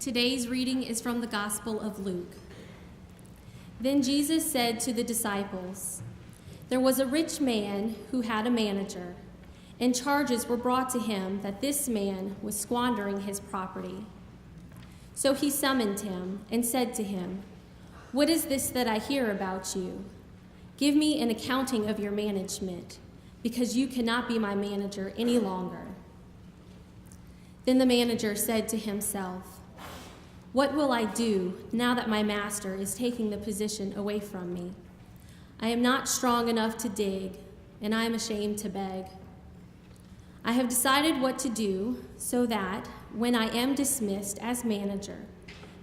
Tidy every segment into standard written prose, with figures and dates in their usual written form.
Today's reading is from the Gospel of Luke. Then Jesus said to the disciples, "There was a rich man who had a manager, and charges were brought to him that this man was squandering his property. So he summoned him and said to him, 'What is this that I hear about you? Give me an accounting of your management, because you cannot be my manager any longer.' Then the manager said to himself, 'What will I do now that my master is taking the position away from me? I am not strong enough to dig, and I am ashamed to beg. I have decided what to do so that, when I am dismissed as manager,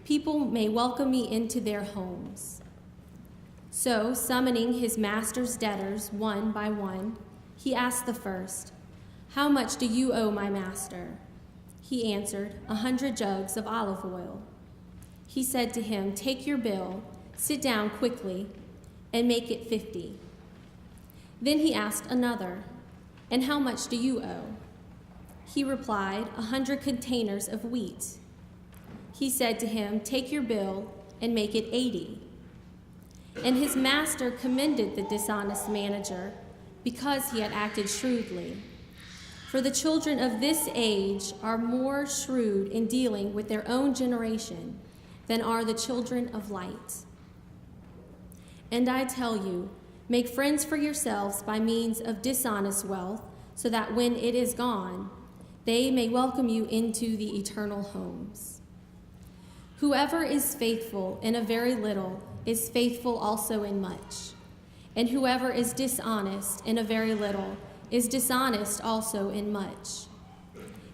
people may welcome me into their homes.' So, summoning his master's debtors one by one, he asked the first, 'How much do you owe my master?' He answered, 100 jugs of olive oil. He said to him, 'Take your bill, sit down quickly, and make it 50. Then he asked another, 'And how much do you owe?' He replied, 100 containers of wheat. He said to him, 'Take your bill and make it 80. And his master commended the dishonest manager because he had acted shrewdly. For the children of this age are more shrewd in dealing with their own generation than are the children of light. And I tell you, make friends for yourselves by means of dishonest wealth, so that when it is gone, they may welcome you into the eternal homes. Whoever is faithful in a very little is faithful also in much, and whoever is dishonest in a very little is dishonest also in much.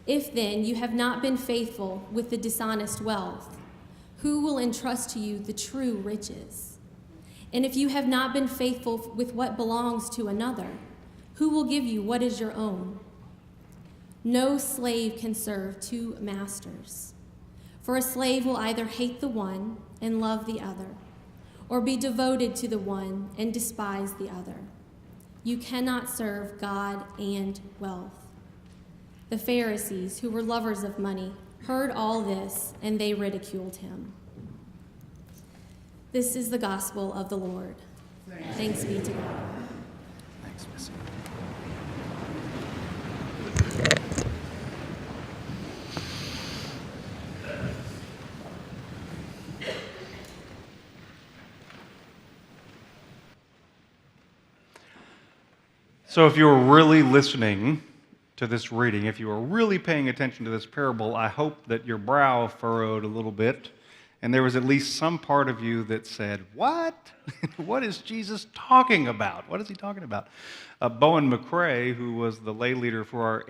If then you have not been faithful with the dishonest wealth, who will entrust to you the true riches? And if you have not been faithful with what belongs to another, who will give you what is your own? No slave can serve two masters, for a slave will either hate the one and love the other, or be devoted to the one and despise the other. You cannot serve God and wealth." The Pharisees, who were lovers of money, heard all this, and they ridiculed him. This is the gospel of the Lord. Thanks be to God. Thanks, Missy. So if you were really listening to this reading, if you were really paying attention to this parable, I hope that your brow furrowed a little bit, and there was at least some part of you that said, "What? What is Jesus talking about? What is he talking about?" Bowen McCrae, who was the lay reader for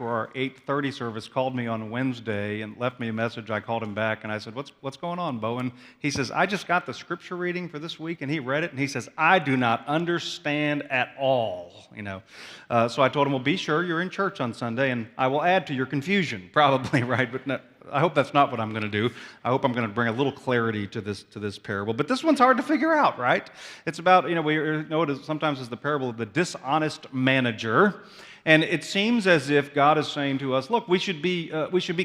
our 8:30 service, called me on Wednesday and left me a message. I called him back and I said, "What's going on, Bowen?" He says, "I just got the scripture reading for this week," and he read it and he says, "I do not understand at all." So I told him, "Well, be sure you're in church on Sunday, and I will add to your confusion." Probably, right? But no, I hope that's not what I'm going to do. I hope I'm going to bring a little clarity to this parable. But this one's hard to figure out, right? It's about, we know it sometimes as the parable of the dishonest manager. And it seems as if God is saying to us, look, we should be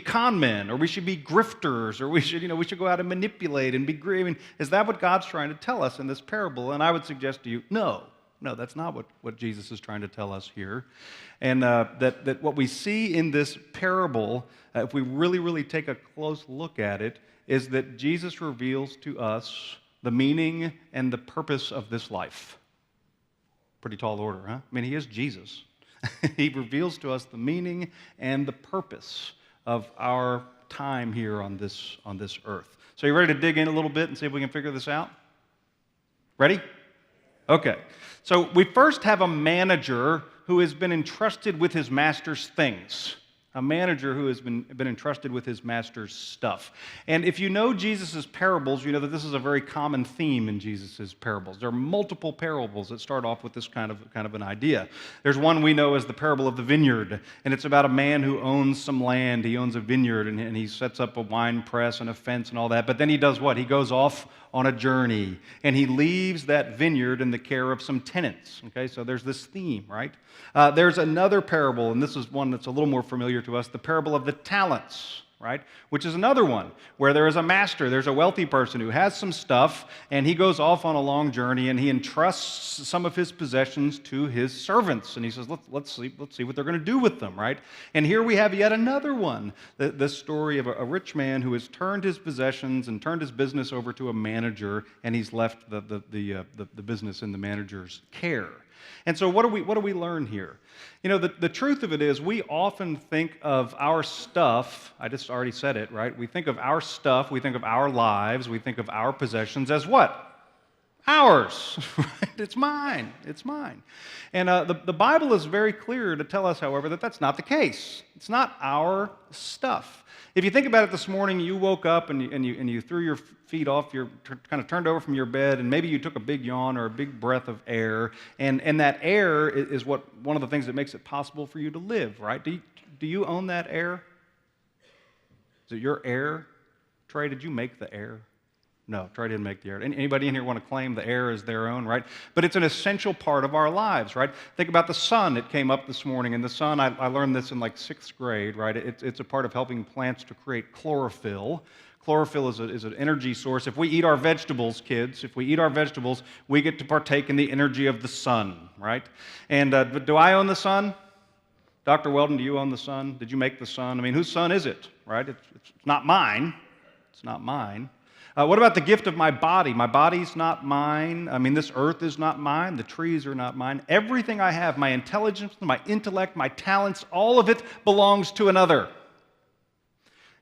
con men, or we should be grifters, or we should go out and manipulate and be greedy. I mean, is that what God's trying to tell us in this parable? And I would suggest to you, no, that's not what Jesus is trying to tell us here. And that what we see in this parable, if we really, really take a close look at it, is that Jesus reveals to us the meaning and the purpose of this life. Pretty tall order, huh? I mean, he is Jesus. He reveals to us the meaning and the purpose of our time here on this earth. So you ready to dig in a little bit and see if we can figure this out? Ready? Okay. So we first have a manager who has been entrusted with his master's things. A manager who has been entrusted with his master's stuff. And if you know Jesus' parables, you know that this is a very common theme in Jesus' parables. There are multiple parables that start off with this kind of an idea. There's one we know as the parable of the vineyard, and it's about a man who owns some land. He owns a vineyard, and he sets up a wine press and a fence and all that. But then he does what? He goes off on a journey, and he leaves that vineyard in the care of some tenants. Okay, so there's this theme, right? There's another parable, and this is one that's a little more familiar to us, the parable of the talents, right? Which is another one where there is a master, there's a wealthy person who has some stuff, and he goes off on a long journey, and he entrusts some of his possessions to his servants, and he says, let's see what they're going to do with them, right? And here we have yet another one, this story of a rich man who has turned his possessions and turned his business over to a manager, and he's left the business in the manager's care. And so what do we learn here? You know, the truth of it is we often think of our stuff, I just already said it, right? We think of our stuff, we think of our lives, we think of our possessions as what? Ours. It's mine. It's mine. And the Bible is very clear to tell us, however, that that's not the case. It's not our stuff. If you think about it this morning, you woke up and you threw your feet off, you kind of turned over from your bed, and maybe you took a big yawn or a big breath of air, and that air is one of the things that makes it possible for you to live, right? Do you own that air? Is it your air? Trey, did you make the air? No, Trey didn't make the air. Anybody in here want to claim the air as their own, right? But it's an essential part of our lives, right? Think about the sun. It came up this morning, and the sun, I learned this in like 6th grade, right? It's a part of helping plants to create chlorophyll. Chlorophyll is an energy source. If we eat our vegetables, kids, if we eat our vegetables, we get to partake in the energy of the sun, right? And do I own the sun? Dr. Weldon, do you own the sun? Did you make the sun? I mean, whose sun is it, right? It's not mine. It's not mine. What about the gift of my body? My body's not mine. I mean, this earth is not mine. The trees are not mine. Everything I have, my intelligence, my intellect, my talents, all of it belongs to another.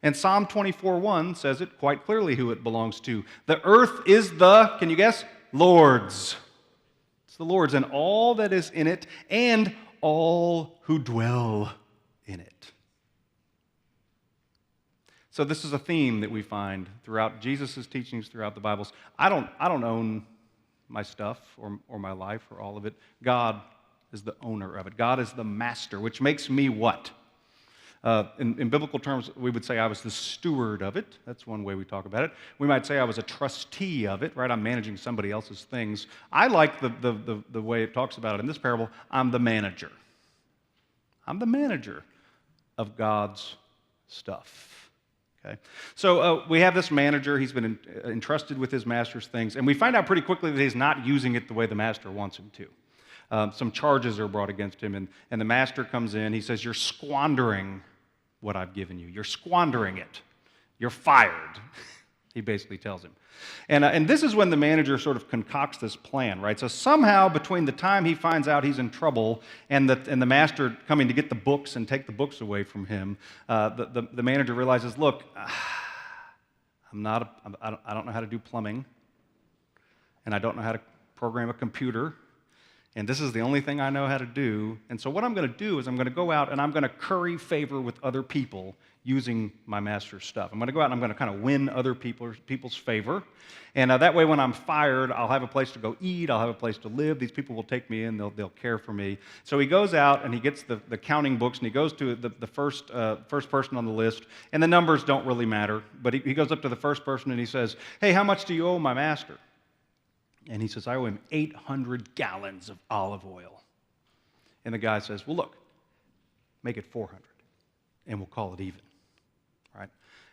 And Psalm 24:1 says it quite clearly who it belongs to. The earth is the, can you guess? Lord's. It's the Lord's, and all that is in it, and all who dwell in it. So this is a theme that we find throughout Jesus' teachings throughout the Bibles. I don't own my stuff or my life or all of it. God is the owner of it. God is the master, which makes me what? In biblical terms, we would say I was the steward of it. That's one way we talk about it. We might say I was a trustee of it, right? I'm managing somebody else's things. I like the way it talks about it in this parable. I'm the manager. I'm the manager of God's stuff. Okay. So we have this manager. He's been entrusted with his master's things, and we find out pretty quickly that he's not using it the way the master wants him to. Some charges are brought against him, and the master comes in. He says, "You're squandering what I've given you. You're squandering it. You're fired," he basically tells him. And this is when the manager sort of concocts this plan, right? So somehow between the time he finds out he's in trouble and the master coming to get the books and take the books away from him, the manager realizes, look, I don't know how to do plumbing, and I don't know how to program a computer, and this is the only thing I know how to do. And so what I'm going to do is I'm going to go out and I'm going to curry favor with other people using my master's stuff. I'm going to go out and I'm going to kind of win other people's favor. And that way when I'm fired, I'll have a place to go eat, I'll have a place to live. These people will take me in, they'll care for me. So he goes out and he gets the counting books, and he goes to the first person on the list, and the numbers don't really matter. But he goes up to the first person and he says, "Hey, how much do you owe my master?" And he says, "I owe him 800 gallons of olive oil." And the guy says, "Well, look, make it 400, and we'll call it even." Right?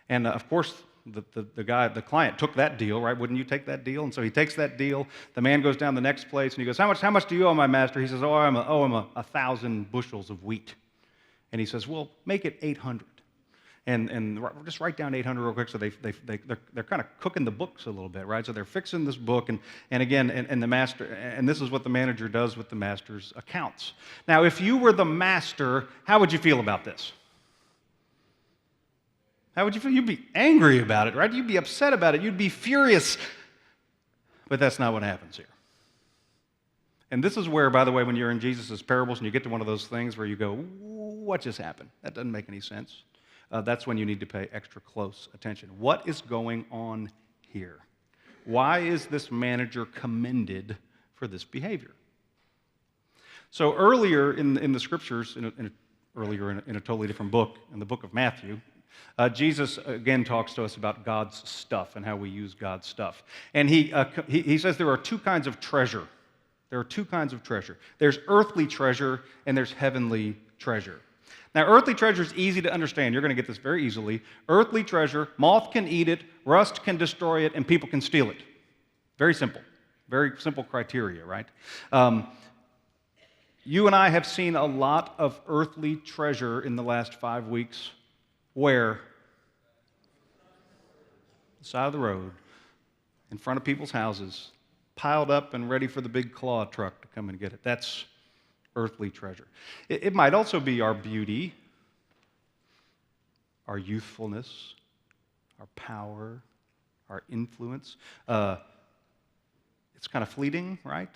And of course, the client took that deal, right? Wouldn't you take that deal? And so he takes that deal. The man goes down the next place, and he goes, How much do you owe my master?" He says, "Oh, I owe him 1,000 bushels of wheat." And he says, "Well, make it 800. And just write down 800 real quick." So they're kind of cooking the books a little bit, right? So they're fixing this book, and the master, and this is what the manager does with the master's accounts. Now, if you were the master, how would you feel about this? How would you feel? You'd be angry about it, right? You'd be upset about it. You'd be furious. But that's not what happens here. And this is where, by the way, when you're in Jesus' parables and you get to one of those things where you go, "What just happened? That doesn't make any sense." That's when you need to pay extra close attention. What is going on here? Why is this manager commended for this behavior? So earlier in the scriptures, in a totally different book, in the book of Matthew, Jesus again talks to us about God's stuff and how we use God's stuff. And he says there are two kinds of treasure. There are two kinds of treasure. There's earthly treasure and there's heavenly treasure. Now, earthly treasure is easy to understand. You're going to get this very easily. Earthly treasure, moth can eat it, rust can destroy it, and people can steal it. Very simple. Very simple criteria, right? You and I have seen a lot of earthly treasure in the last 5 weeks. Where? The side of the road, in front of people's houses, piled up and ready for the big claw truck to come and get it. That's earthly treasure. It might also be our beauty, our youthfulness, our power, our influence. It's kind of fleeting, right?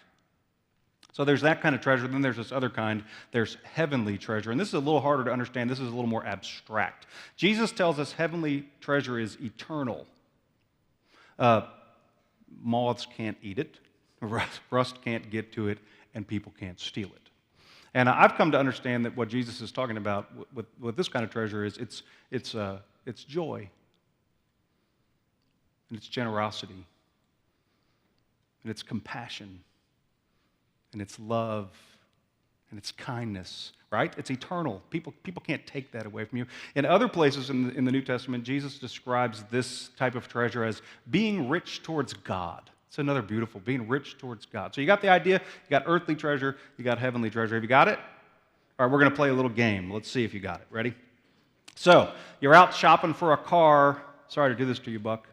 So there's that kind of treasure. Then there's this other kind. There's heavenly treasure. And this is a little harder to understand. This is a little more abstract. Jesus tells us heavenly treasure is eternal. Moths can't eat it. Rust can't get to it. And people can't steal it. And I've come to understand that what Jesus is talking about with this kind of treasure is it's joy. And it's generosity. And it's compassion. And it's love, and it's kindness, right? It's eternal. People can't take that away from you. In other places in the New Testament, Jesus describes this type of treasure as being rich towards God. It's another beautiful, being rich towards God. So you got the idea? You got earthly treasure, you got heavenly treasure. Have you got it? All right, we're going to play a little game. Let's see if you got it. Ready? So you're out shopping for a car. Sorry to do this to you, Buck.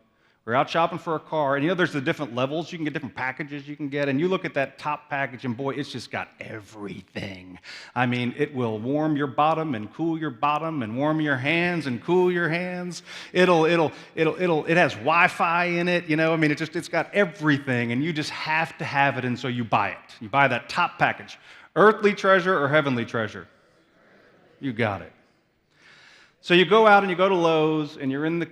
We're out shopping for a car, and there's the different levels. You can get different packages you can get, and you look at that top package, and boy, it's just got everything. I mean, it will warm your bottom and cool your bottom, and warm your hands and cool your hands. It has Wi-Fi in it, I mean, it's got everything, and you just have to have it, and so you buy it. You buy that top package. Earthly treasure or heavenly treasure? You got it. So you go out and you go to Lowe's, and you're in the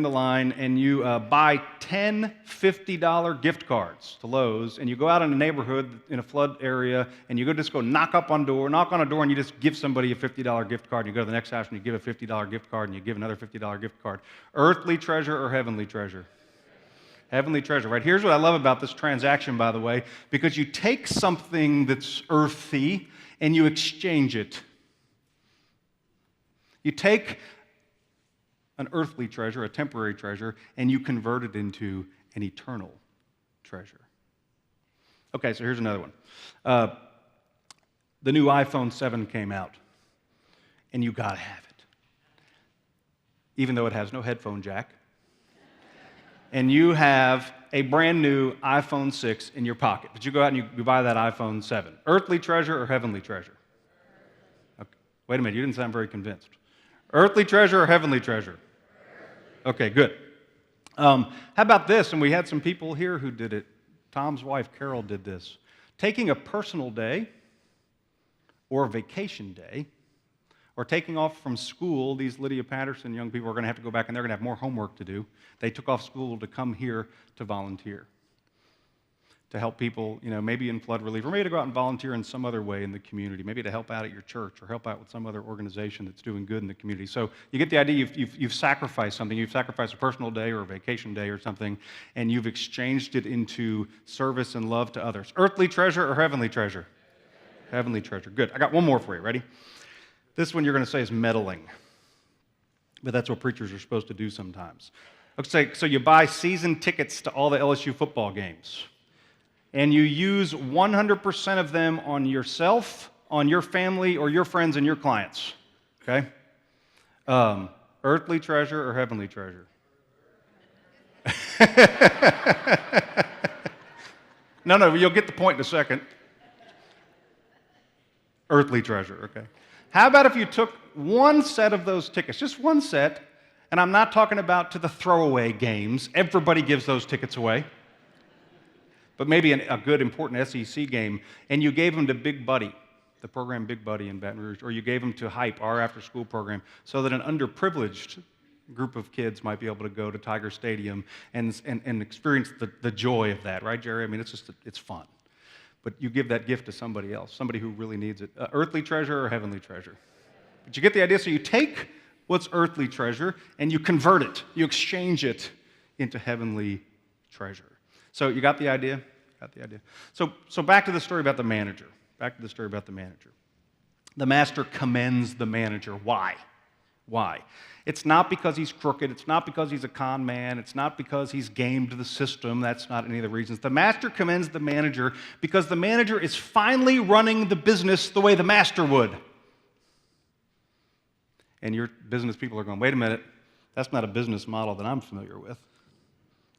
line, and you buy 10 $50 gift cards to Lowe's, and you go out in a neighborhood in a flood area, and you just go knock on a door, and you just give somebody a $50 gift card, and you go to the next house, and you give a $50 gift card, and you give another $50 gift card. Earthly treasure or heavenly treasure? Heavenly treasure, right? Here's what I love about this transaction, by the way, because you take something that's earthy, and you exchange it. You take an earthly treasure, a temporary treasure, and you convert it into an eternal treasure. Okay, so here's another one. The new iPhone 7 came out, and you got to have it, even though it has no headphone jack. And you have a brand new iPhone 6 in your pocket, but you go out and you buy that iPhone 7. Earthly treasure or heavenly treasure? Okay. Wait a minute, you didn't sound very convinced. Earthly treasure or heavenly treasure? Okay, good. How about this? And we had some people here who did it. Tom's wife, Carol, did this. Taking a personal day or a vacation day, or taking off from school. These Lydia Patterson young people are going to have to go back, and they're going to have more homework to do. They took off school to come here to volunteer, to help people, maybe in flood relief, or maybe to go out and volunteer in some other way in the community, maybe to help out at your church or help out with some other organization that's doing good in the community. So you get the idea. You've sacrificed something. You've sacrificed a personal day or a vacation day or something, and you've exchanged it into service and love to others. Earthly treasure or heavenly treasure? Heavenly treasure. Good. I got one more for you. Ready? This one you're going to say is meddling, but that's what preachers are supposed to do sometimes. Okay, so you buy season tickets to all the LSU football games, and you use 100% of them on yourself, on your family, or your friends and your clients, okay? Earthly treasure or heavenly treasure? No, you'll get the point in a second. Earthly treasure, okay? How about if you took one set of those tickets, just one set, and I'm not talking about to the throwaway games. Everybody gives those tickets away. But maybe a good, important SEC game, and you gave them to Big Buddy, the program Big Buddy in Baton Rouge, or you gave them to Hype, our after-school program, so that an underprivileged group of kids might be able to go to Tiger Stadium and experience the joy of that, right, Jerry? I mean, it's fun. But you give that gift to somebody else, somebody who really needs it. Earthly treasure or heavenly treasure? But you get the idea. So you take what's earthly treasure and you convert it. You exchange it into heavenly treasure. So you got the idea? Got the idea. So back to the story about the manager. The master commends the manager. Why? Why? It's not because he's crooked. It's not because he's a con man. It's not because he's gamed the system. That's not any of the reasons. The master commends the manager because the manager is finally running the business the way the master would. And your business people are going, wait a minute, that's not a business model that I'm familiar with.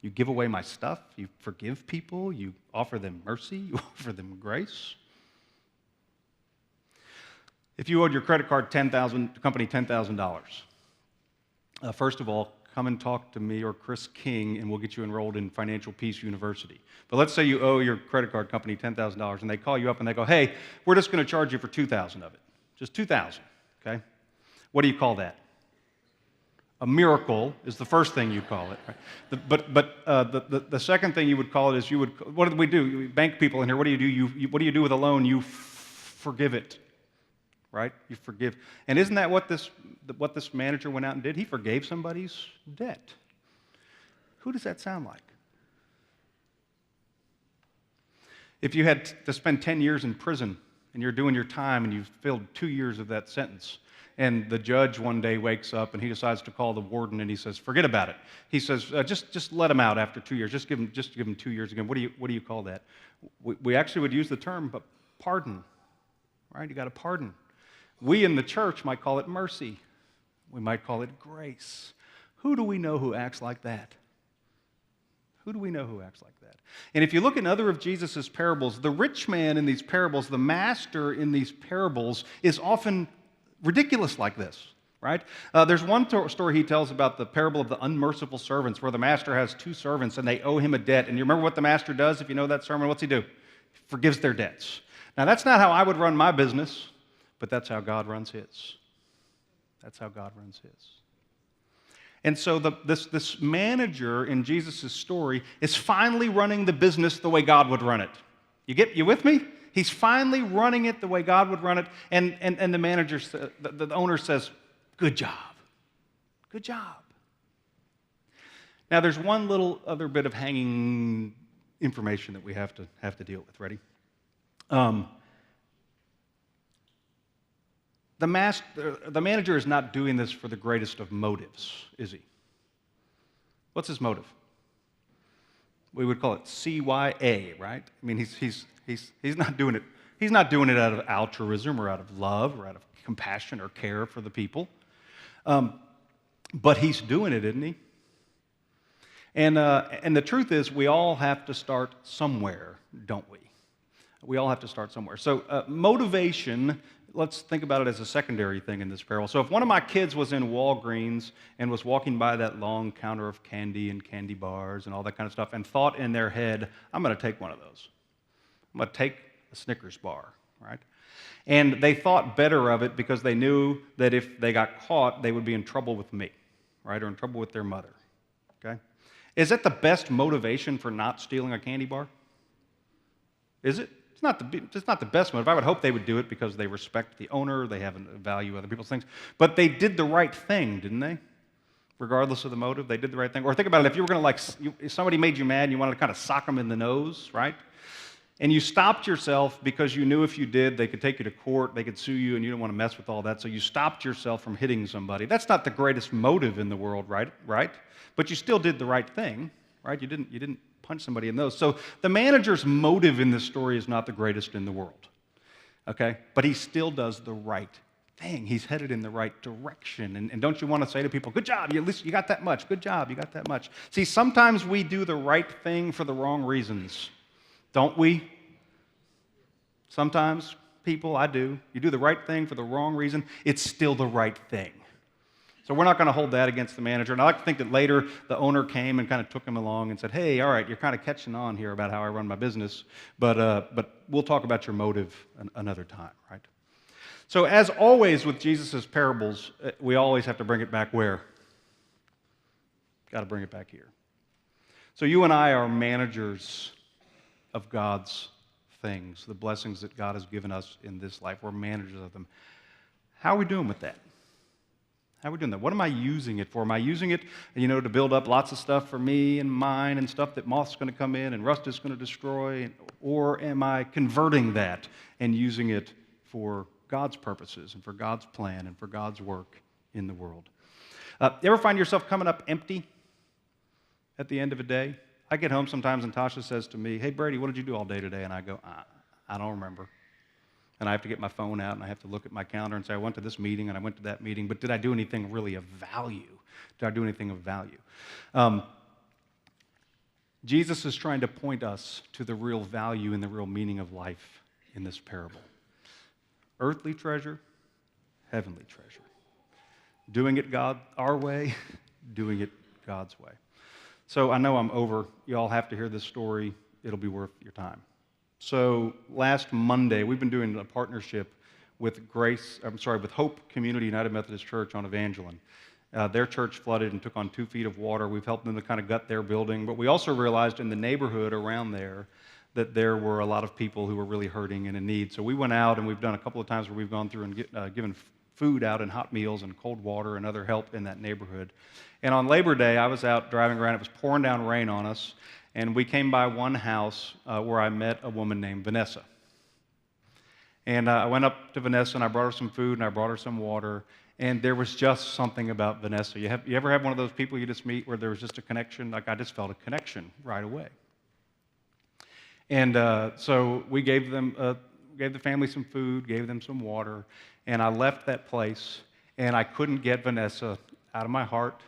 You give away my stuff, you forgive people, you offer them mercy, you offer them grace. If you owed your credit card company $10,000, first of all, come and talk to me or Chris King, and we'll get you enrolled in Financial Peace University. But let's say you owe your credit card company $10,000, and they call you up and they go, hey, we're just going to charge you for $2,000 of it. Just $2,000, okay? What do you call that? A miracle is the first thing you call it. Right? The second thing you would call it is what do we do? Bank people in here, what do you do? What do you do with a loan? You forgive it. Right? You forgive. And isn't that what this manager went out and did? He forgave somebody's debt. Who does that sound like? If you had to spend 10 years in prison and you're doing your time and you've filled 2 years of that sentence, and the judge one day wakes up and he decides to call the warden and he says, forget about it. He says, just let him out after 2 years. Just give him 2 years again. What do you call that? We actually would use the term, but pardon. Right? You got to pardon. We in the church might call it mercy. We might call it grace. Who do we know who acts like that? Who do we know who acts like that? And if you look in other of Jesus' parables, the rich man in these parables, the master in these parables, is often ridiculous like this, right? There's one story he tells about the parable of the unmerciful servants, where the master has 2 servants and they owe him a debt. And you remember what the master does? If you know that sermon, what's he do? He forgives their debts. Now, that's not how I would run my business. But that's how God runs his. That's how God runs his. And so this manager in Jesus' story is finally running the business the way God would run it. You with me? He's finally running it the way God would run it. And the manager, the owner says, good job. Good job. Now there's one little other bit of hanging information that we have to deal with. Ready? The manager is not doing this for the greatest of motives, is he? What's his motive? We would call it CYA, right? I mean, he's not doing it. He's not doing it out of altruism or out of love or out of compassion or care for the people. But he's doing it, isn't he? And the truth is, we all have to start somewhere, don't we? We all have to start somewhere. So motivation, let's think about it as a secondary thing in this parable. So if one of my kids was in Walgreens and was walking by that long counter of candy and candy bars and all that kind of stuff and thought in their head, I'm going to take one of those. I'm going to take a Snickers bar, right? And they thought better of it because they knew that if they got caught, they would be in trouble with me, right? Or in trouble with their mother, okay? Is that the best motivation for not stealing a candy bar? Is it? It's not the best motive. I would hope they would do it because they respect the owner, they have a value other people's things. But they did the right thing, didn't they? Regardless of the motive, they did the right thing. Or think about it, if you were going to if somebody made you mad and you wanted to kind of sock them in the nose, right? And you stopped yourself because you knew if you did, they could take you to court, they could sue you, and you didn't want to mess with all that. So you stopped yourself from hitting somebody. That's not the greatest motive in the world, right? But you still did the right thing, right? You didn't punch somebody in those. So the manager's motive in this story is not the greatest in the world, okay? But he still does the right thing. He's headed in the right direction. And don't you want to say to people, good job, at least you got that much. Good job, you got that much. See, sometimes we do the right thing for the wrong reasons, don't we? Sometimes, people, I do. You do the right thing for the wrong reason, it's still the right thing. So we're not going to hold that against the manager. And I like to think that later the owner came and kind of took him along and said, hey, all right, you're kind of catching on here about how I run my business, but we'll talk about your motive another time, right? So as always with Jesus' parables, we always have to bring it back where? Got to bring it back here. So you and I are managers of God's things, the blessings that God has given us in this life. We're managers of them. How are we doing with that? How are we doing that? What am I using it for? Am I using it, to build up lots of stuff for me and mine and stuff that moth's going to come in and rust is going to destroy? Or am I converting that and using it for God's purposes and for God's plan and for God's work in the world. You ever find yourself coming up empty at the end of a day? I get home sometimes and Tasha says to me, "Hey, Brady, what did you do all day today?" And I go, I don't remember. And I have to get my phone out and I have to look at my calendar and say, I went to this meeting and I went to that meeting, but did I do anything really of value? Did I do anything of value? Jesus is trying to point us to the real value and the real meaning of life in this parable. Earthly treasure, heavenly treasure. Doing it our way, doing it God's way. So I know I'm over. You all have to hear this story. It'll be worth your time. So last Monday, we've been doing a partnership with Hope Community United Methodist Church on Evangeline. Their church flooded and took on 2 feet of water. We've helped them to kind of gut their building, but we also realized in the neighborhood around there that there were a lot of people who were really hurting and in need. So we went out and we've done a couple of times where we've gone through and given food out and hot meals and cold water and other help in that neighborhood. And on Labor Day, I was out driving around. It was pouring down rain on us. And we came by one house where I met a woman named Vanessa. And I went up to Vanessa and I brought her some food and I brought her some water. And there was just something about Vanessa. You ever have one of those people you just meet where there was just a connection? Like I just felt a connection right away. And so we gave the family some food, gave them some water, and I left that place and I couldn't get Vanessa out of my heart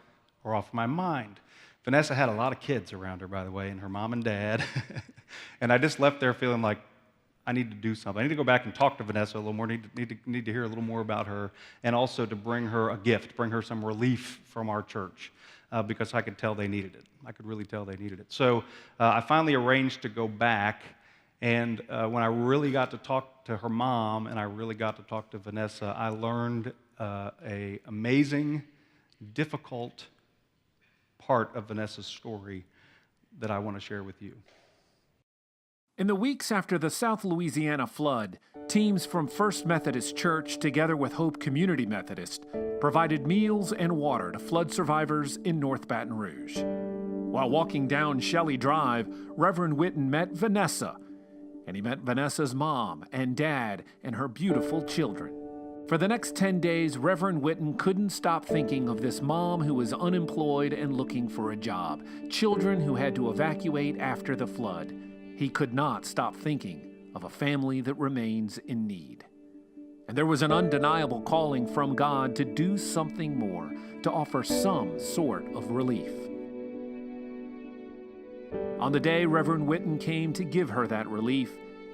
or off my mind. Vanessa had a lot of kids around her, by the way, and her mom and dad. And I just left there feeling like I need to do something. I need to go back and talk to Vanessa a little more, need to hear a little more about her, and also to bring her a gift, bring her some relief from our church, because I could tell they needed it. I could really tell they needed it. So I finally arranged to go back, and when I really got to talk to her mom and I really got to talk to Vanessa, I learned an amazing, difficult part of Vanessa's story that I want to share with you. In the weeks after the South Louisiana flood, teams from First Methodist Church, together with Hope Community Methodist, provided meals and water to flood survivors in North Baton Rouge. While walking down Shelley Drive, Reverend Witten met Vanessa, and he met Vanessa's mom and dad and her beautiful children. For the next 10 days, Reverend Witten couldn't stop thinking of this mom who was unemployed and looking for a job, children who had to evacuate after the flood. He could not stop thinking of a family that remains in need. And there was an undeniable calling from God to do something more, to offer some sort of relief. On the day Reverend Witten came to give her that relief,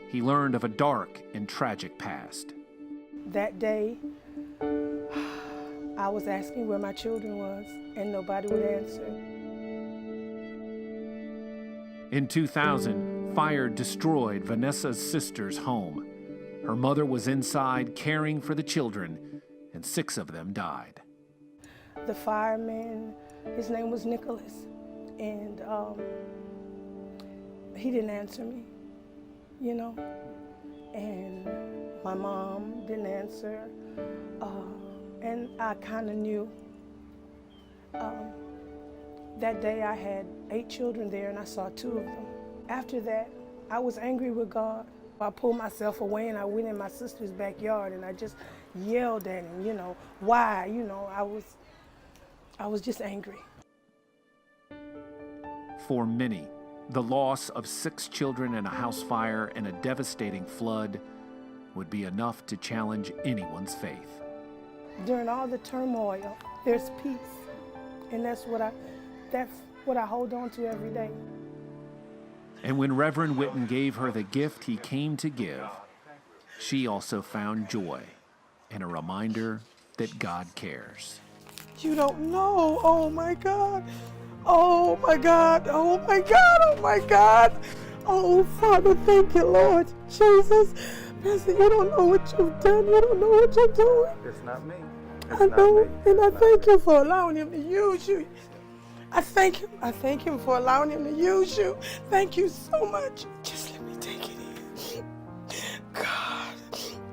he learned of a dark and tragic past. That day, I was asking where my children was, and nobody would answer. In 2000, fire destroyed Vanessa's sister's home. Her mother was inside caring for the children, and 6 of them died. The fireman, his name was Nicholas, and he didn't answer me, and my mom didn't answer, and I kind of knew. That day I had 8 children there and I saw 2 of them. After that, I was angry with God. I pulled myself away and I went in my sister's backyard and I just yelled at him, why, I was just angry. For many, the loss of 6 children in a house fire and a devastating flood would be enough to challenge anyone's faith. During all the turmoil, there's peace, and that's what I hold on to every day. And when Reverend Witten gave her the gift he came to give, she also found joy and a reminder that God cares. You don't know, oh my God, oh my God, oh my God, oh my God. Oh Father, thank you, Lord Jesus. Pastor, you don't know what you've done. You don't know what you're doing. It's not me. I know, and I thank you for allowing him to use you. I thank him for allowing him to use you. Thank you so much. Just let me take it in. God,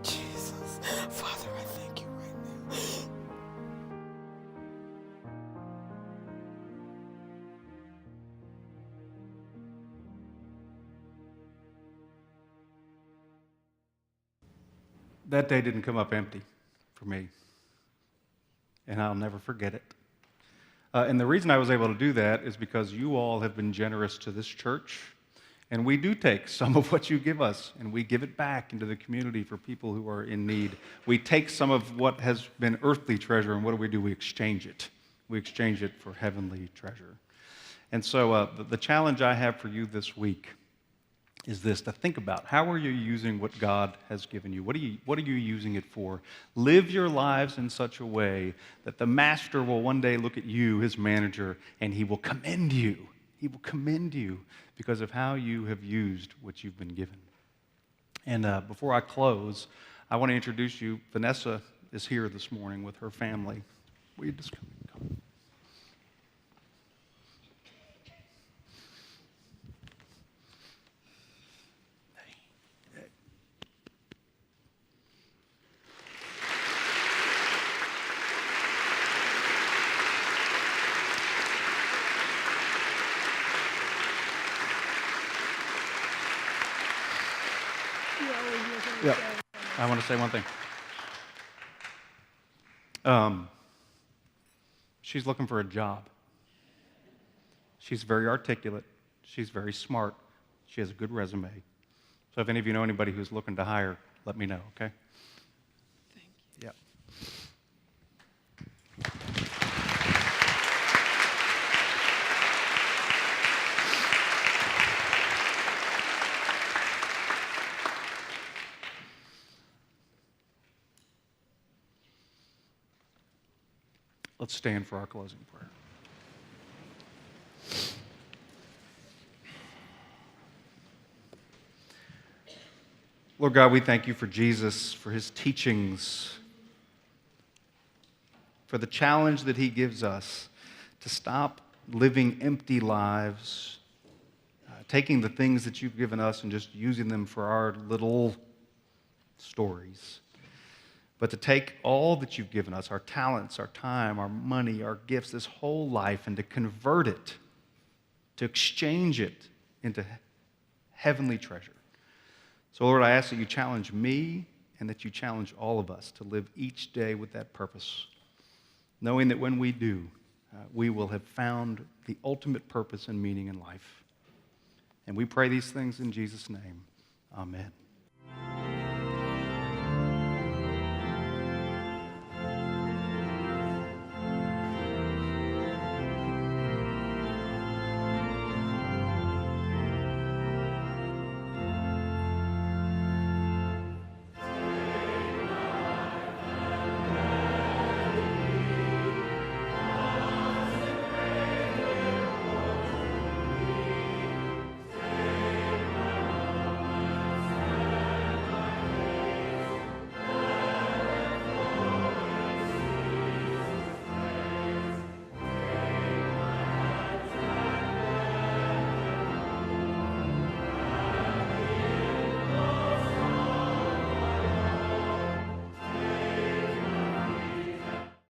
Jesus, Father, I thank you right now. That day didn't come up empty for me, and I'll never forget it. And the reason I was able to do that is because you all have been generous to this church, and we do take some of what you give us, and we give it back into the community for people who are in need. We take some of what has been earthly treasure, and what do? We exchange it. We exchange it for heavenly treasure. And so the challenge I have for you this week is this: to think about, how are you using what God has given you? What are you using it for? Live your lives in such a way that the master will one day look at you, his manager, and he will commend you. He will commend you because of how you have used what you've been given. And before I close, I want to introduce you. Vanessa is here this morning with her family. Will you just come? Yeah, I want to say one thing. She's looking for a job. She's very articulate. She's very smart. She has a good resume. So if any of you know anybody who's looking to hire, let me know, okay? Thank you. Yeah. Let's stand for our closing prayer. Lord God, we thank you for Jesus, for his teachings, for the challenge that he gives us to stop living empty lives, taking the things that you've given us and just using them for our little stories. But to take all that you've given us, our talents, our time, our money, our gifts, this whole life, and to convert it, to exchange it into heavenly treasure. So, Lord, I ask that you challenge me and that you challenge all of us to live each day with that purpose, knowing that when we do, we will have found the ultimate purpose and meaning in life. And we pray these things in Jesus' name. Amen.